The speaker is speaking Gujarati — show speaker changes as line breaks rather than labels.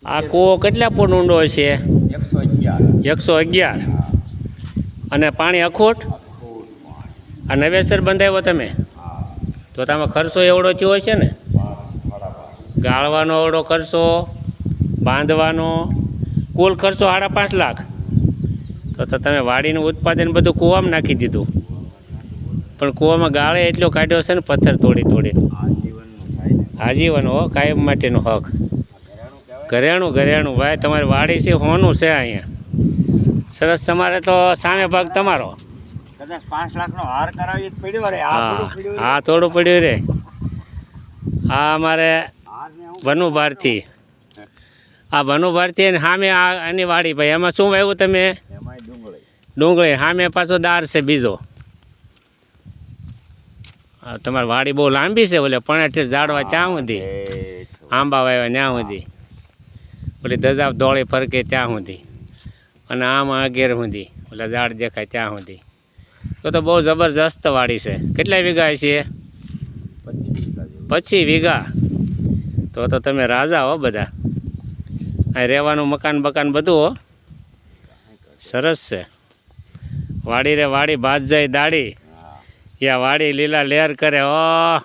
આ કૂવો કેટલા ફૂટ ઊંડો છે?
111.
111. અને પાણી અખૂટ? આ નવેસર બંધાવ્યો તમે? તો તમે ખર્ચો એવડો થયો હશે ને? ગાળવાનો એવડો ખર્ચો, બાંધવાનો, કુલ ખર્ચો 5.5 લાખ. તો તમે વાડીનું ઉત્પાદન બધું કૂવામાં નાખી દીધું. પણ કૂવામાં ગાળે એટલો કાઢ્યો છે ને, પથ્થર તોડી તોડી. આજીવન હો, કાયમ માટેનો હક. ઘરેણું ભાઈ, તમારી વાડી છે, હોનું છે અહીંયા. સરસ. તમારે તો સામે ભાગ તમારો.
કદાચ 5 લાખનો હાર કરાવી પડ્યો રે.
હા, થોડું પડ્યું રે. આ અમારે ભનુભારથી. આ ભનુભારથી અને સામે આની વાડી ભાઈ. એમાં શું વાવ્યું તમે? ડુંગળી. સામે પાછો દાર છે બીજો. તમારી વાડી બહુ લાંબી છે. ઓલે પણેઠી ઝાડવા ત્યાં સુધી, આંબા વાવ્યા ત્યાં સુધી, ઓલી ધજા ધોળી ફરકે ત્યાં સુધી, અને આમાં અગેર સુધી, ઓલા ઝાડ દેખાય ત્યાં સુધી. તો બહુ જબરજસ્ત વાડી છે. કેટલા વીઘા છે? 25 વીઘા. તો તમે રાજા હો બધા. અહીં રહેવાનું મકાન બકાન બધું હો. સરસ છે. વાડી રે વાડી, ભાત જાય દાડી. યા વાડી લીલા લેર કરે. ઓહ,